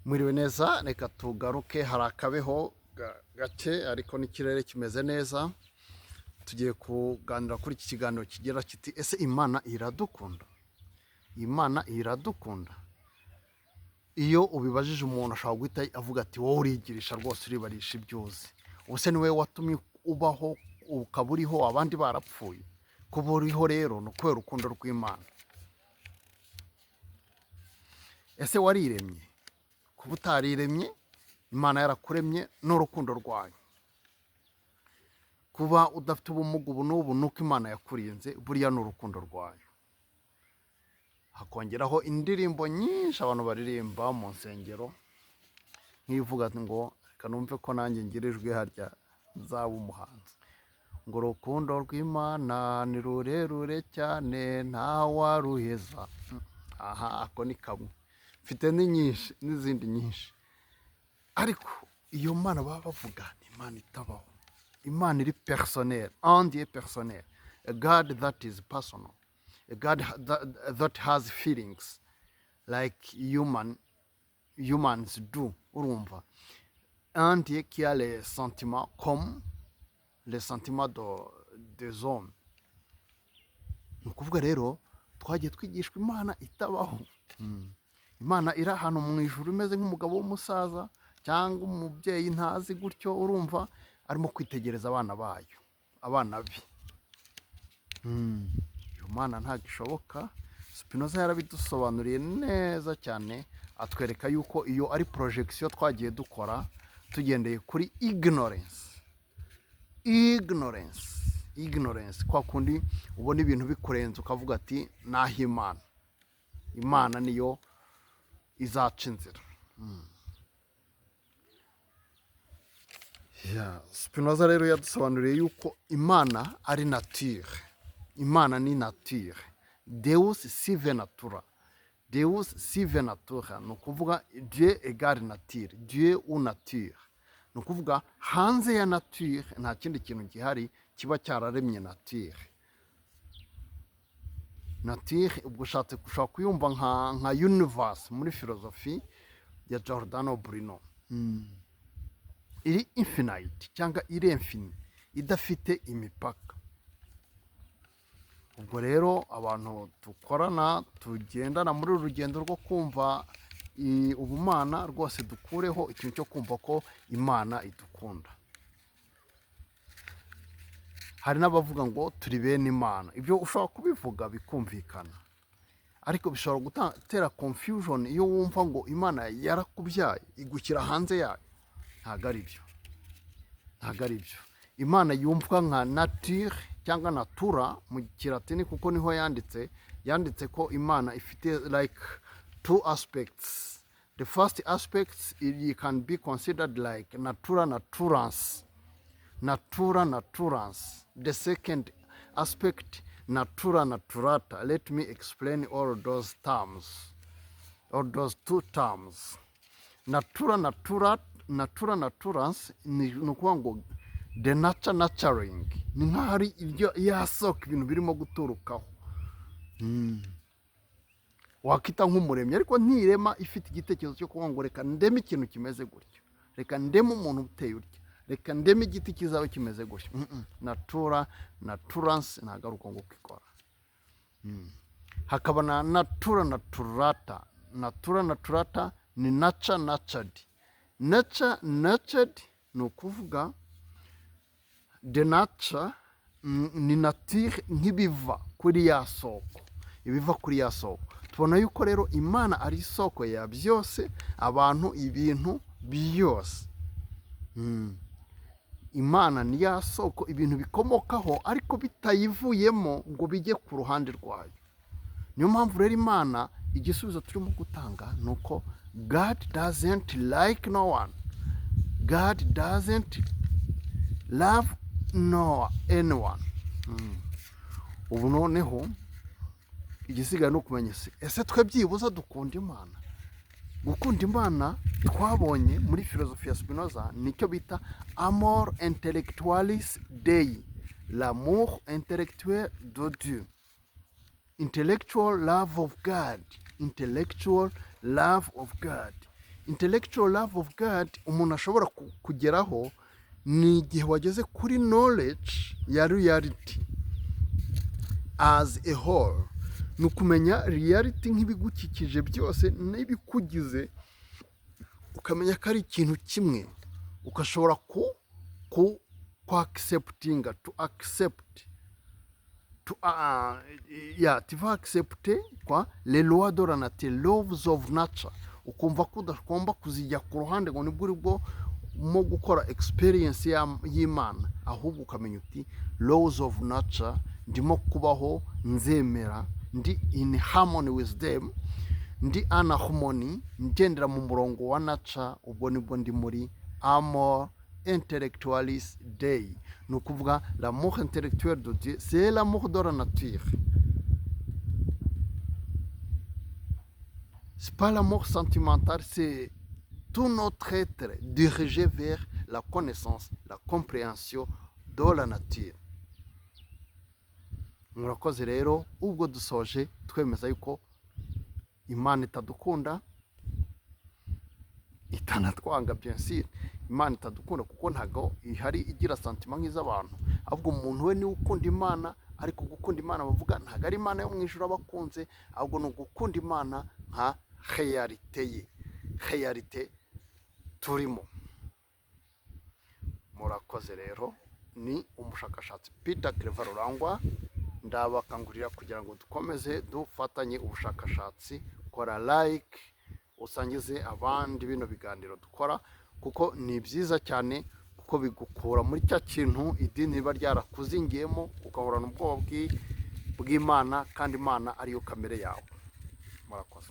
Mwiriwe neza, reka tugaruke, hari akabeho gake ariko n'ikirere kimeze neza. Tugiye kuganira kuri iki kiganiro kigira kiti ese Imana iradukunda? Imana iradukunda? Iyo ubibajije umuntu ashobora guhita avuga ati wowe urigirisha rwose, uribarisha ibyuzi. Ubuse ni wowe watumye ubaho ukaba uriho abandi barapfuye? Kuba uriho rero ni ukubera urukundo rw'Imana. Ese wariremye? Kuba utariremye, Imana yarakuremye n'urukundo rwayo. Kuba udafite ubumuga ubu n'ubu nuko Imana yakurinze, buriya ni urukundo rwayo. Hakongeraho indirimbo nyinshi abantu baririmba mu nsengero, nk'ivuga ngo reka numve ko nanjye ngira ijwi harya nzaba umuhanzi, ngo urukundo rw'Imana ni rurerure cyane ntawaruheza. Aha, ako ni kamwe. Mfite nyinshi n'izindi nyinshi, ariko iyo Mana baba bavuga ni Imana itabaho. Imana iri personnel, un Dieu personnel, a God that is personal, a God that has feelings like humans do. Urumva, un Dieu qui a les sentiments comme les sentiments des hommes. Ni ukuvuga rero twagiye twigishwa Imana itabaho. Imana iri ahantu mu ijuru imeze nk'umugabo w'umusaza cyangwa umubyeyi ntazi gutyo, urumva arimo kwitegereza abana bayo, abana be. Iyo Mana ntabwo ishoboka. Spinoza yarabidusobanuriye neza cyane, atwereka yuko iyo ari projection twagiye dukora tugendeye kuri ignorance, kwa kundi ubona ibintu bikurenze ukavuga ati naho Imana niyo izaca inzira. Spinoza rero yadusobanuriye yuko Imana ari nature. Imana ni nature. Deus sive natura. Deus sive natura ni ukuvuga Dieu égale nature, Dieu ou nature. Ni ukuvuga hanze ya nature nta kindi kintu gihari kiba cyararemye nature. Nature ubwo ushatse gushaka kuyumva nka universe muri filozofi ya Giordano Bruno. Iri infinite cyangwa iri infini, idafite imipaka. Ubwo rero abantu dukorana tugendana muri uru rugendo rwo kumva ubumana, rwose dukureho ikintu cyo kumva ko Imana idukunda. Hari n'abavuga ngo turi bene Imana. Ibyo ushobora kubivuga bikumvikana, ariko bishobora gutera confusion iyo wumva ngo Imana yarakubyaye igushyira hanze yayo. Ntabwo ari byo. Imana yumvwa nka nature cyangwa natura mu Kilatini, kuko niho yanditse ko Imana ifite like two aspects. The first aspect it can be considered like natura naturans. The second aspect, natura naturata. Let me explain all those terms, all those two terms. Natura naturans ni ukuvuga ngo the nurturing, ni nk'aho ari yasoko ibintu birimo guturukaho. Wakita nk'umuremyi, ariko ntirema ifite igitekerezo cyo kuvuga ngo reka ndeme ikintu kimeze gutyo, reka ndeme umuntu uteye utya, reka ndeme igiti kizaba kimeze gutyo. Naturans ntabwo ari uko nguko ikora. Hakaba na natura naturata ni natured. Natured ni ukuvuga the nature ni nature nk'ibiva kuri ya soko, ibiva kuri ya soko. Tubona yuko rero Imana ari isoko ya byose, abantu, ibintu byose. Imana ni ya soko ibintu bikomokaho, ariko bitayivuyemo ngo bijye ku ruhande rwayo. Niyo mpamvu rero Imana, igisubizo turimo gutanga ni uko God doesn't like no one. God doesn't love anyone. Ubu noneho igisigaye ni ukumenya ese twe byibuza dukunda Imana. Gukunda Imana twabonye muri filozofi ya Spinoza nicyo bita amor intellectualis Dei, l'amour intellectuel de Dieu. Intellectual love of God. intellectual love of God umuntu ashobora kugeraho ni igihe wageze kuri knowledge ya reality as a whole, ni ukumenya reality nk'ibigukikije byose n'ibikugize, ukamenya ko ari ikintu kimwe, ukashobora ku acceptinga, to accept, tu va accepter quoi les lois de la nature, laws of nature, ukumva ko udagomba kuzijya ku ruhande ngo nibwo uri bwo mo gukora experience y'Imana, ahubwo ukamenya uti laws of nature ndimo kubaho, nzemera, ndi in harmony with them, ndi anharmony, ngendera mu murongo wa nature, ubwo nibwo ndi muri amour intellectualis Dei. Ni ukuvuga l'amour intellectuel de Dieu, c'est l'amour de la nature. C'est pas l'amour sentimental, c'est tout notre être dirigé vers la connaissance, la compréhension de la nature. Murakoze rero, ubwo dusoje twemeza yuko Imana itadukunda, itanatwanga bien sûr. Imana itadukunda kuko ntago ihari igira sentiment nk'iz'abantu, ahubwo umuntu we ni ukunda Imana, ariko gukunda Imana bavuga ntago ari Imana yo mu ijuru abakunze, ahubwo ni ugukunda Imana nka realite ye, realite turimo. Murakoze rero, ni umushakashatsi Peter Claver Rurangwa, ndabakangurira kugira ngo dukomeze dufatanye ubushakashatsi, kora like, usangize abandi bino biganiro dukora, kuko ni byiza cyane, kuko bigukura muri cya kintu idini riba ryarakuzingiyemo, ukahorana ubwoba bw'Imana, kandi Imana ariyo kamere yawe. Murakoze.